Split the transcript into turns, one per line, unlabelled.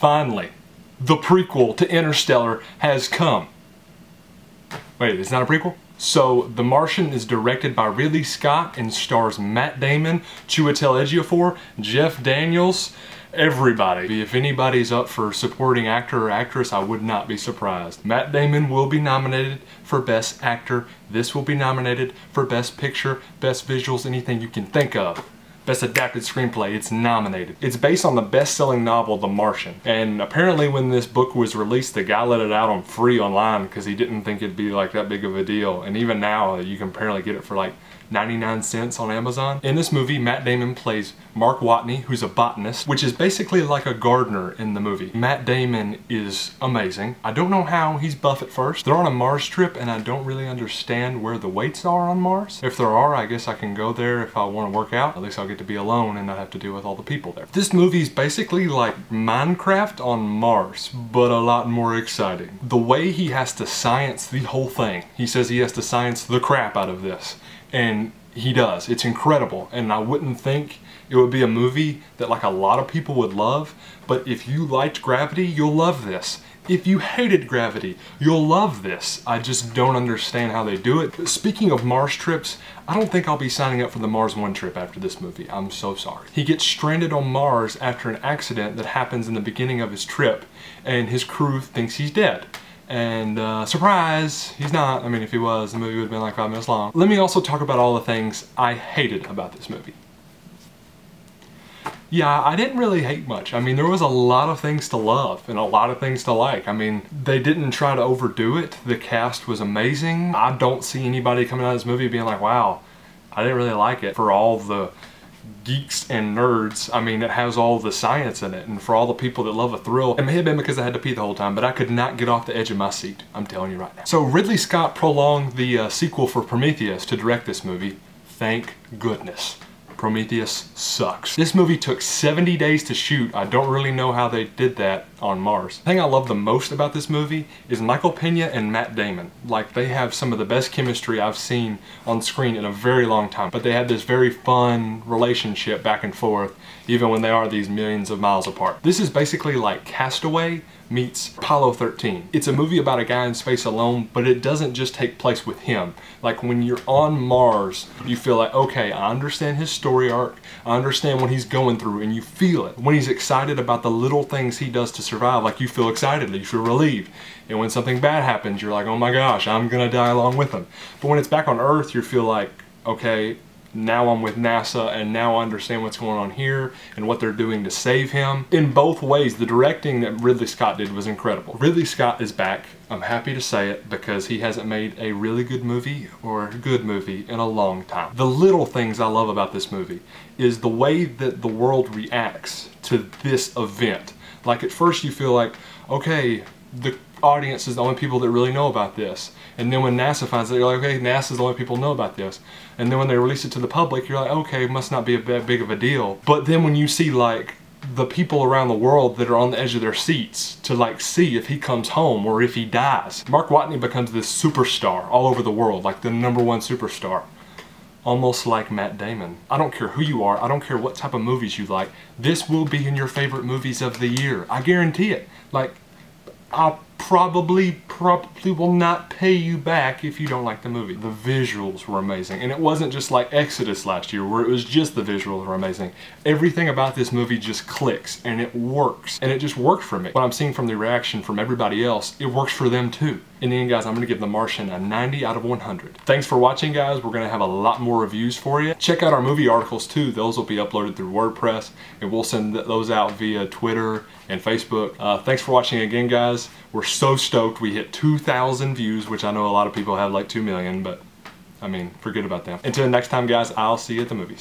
finally, the prequel to Interstellar has come. Wait, it's not a prequel? So, The Martian is directed by Ridley Scott and stars Matt Damon, Chiwetel Ejiofor, Jeff Daniels, everybody. If anybody's up for supporting actor or actress, I would not be surprised. Matt Damon will be nominated for Best Actor. This will be nominated for Best Picture, Best Visuals, anything you can think of. Best Adapted Screenplay, it's nominated. It's based on the best-selling novel, The Martian. And apparently when this book was released, the guy let it out on free online because he didn't think it'd be like that big of a deal. And even now, you can apparently get it for like 99 cents on Amazon. In this movie, Matt Damon plays Mark Watney, who's a botanist, which is basically like a gardener in the movie. Matt Damon is amazing. I don't know how he's buff at first. They're on a Mars trip and I don't really understand where the weights are on Mars. If there are, I guess I can go there if I want to work out. At least I'll get to be alone and not have to deal with all the people there. This movie's basically like Minecraft on Mars, but a lot more exciting. The way he has to science the whole thing. He says he has to science the crap out of this. And he does. It's incredible. And I wouldn't think it would be a movie that like a lot of people would love, but if you liked Gravity, you'll love this. If you hated Gravity, you'll love this. I just don't understand how they do it. Speaking of Mars trips, I don't think I'll be signing up for the Mars 1 trip after this movie. I'm so sorry. He gets stranded on Mars after an accident that happens in the beginning of his trip, and his crew thinks he's dead. And surprise, he's not. I mean, if he was, the movie would have been like 5 minutes long. Let me also talk about all the things I hated about this movie. Yeah, I didn't really hate much. I mean, there was a lot of things to love and a lot of things to like. I mean, they didn't try to overdo it. The cast was amazing. I don't see anybody coming out of this movie being like, wow, I didn't really like it. For all the geeks and nerds, I mean, it has all the science in it, and for all the people that love a thrill, it may have been because I had to pee the whole time, but I could not get off the edge of my seat. I'm telling you right now. So Ridley Scott prolonged the sequel for Prometheus to direct this movie. Thank goodness. Prometheus sucks. This movie took 70 days to shoot. I don't really know how they did that on Mars. The thing I love the most about this movie is Michael Pena and Matt Damon. Like, they have some of the best chemistry I've seen on screen in a very long time. But they have this very fun relationship back and forth, even when they are these millions of miles apart. This is basically like Castaway meets Apollo 13. It's a movie about a guy in space alone, but it doesn't just take place with him. Like, when you're on Mars, you feel like, okay, I understand his story arc, I understand what he's going through, and you feel it. When he's excited about the little things he does to survive, like, you feel excited, you feel relieved. And when something bad happens, you're like, oh my gosh, I'm gonna die along with him. But when it's back on Earth, you feel like, okay, now I'm with NASA and now I understand what's going on here and what they're doing to save him. In both ways, the directing that Ridley Scott did was incredible. Ridley Scott is back. I'm happy to say it because he hasn't made a really good movie or a good movie in a long time. The little things I love about this movie is the way that the world reacts to this event. Like, at first you feel like, okay, the audience is the only people that really know about this. And then when NASA finds it, you're like, okay, NASA's the only people who know about this. And then when they release it to the public, you're like, okay, it must not be that big of a deal. But then when you see, like, the people around the world that are on the edge of their seats to, like, see if he comes home or if he dies, Mark Watney becomes this superstar all over the world, like the #1 superstar. Almost like Matt Damon. I don't care who you are, I don't care what type of movies you like, this will be in your favorite movies of the year. I guarantee it. Like, I'll probably will not pay you back if you don't like the movie. The visuals were amazing, and it wasn't just like Exodus last year where it was just the visuals were amazing. Everything about this movie just clicks and it works, and it just worked for me. What I'm seeing from the reaction from everybody else, it works for them too. In the end, guys, I'm gonna give The Martian a 90 out of 100. Thanks for watching, guys. We're gonna have a lot more reviews for you. Check out our movie articles too. Those will be uploaded through WordPress, and we'll send those out via Twitter and Facebook. Thanks for watching again, guys. We're so stoked. We hit 2,000 views, which I know a lot of people have like 2 million, but I mean, forget about them. Until next time, guys, I'll see you at the movies.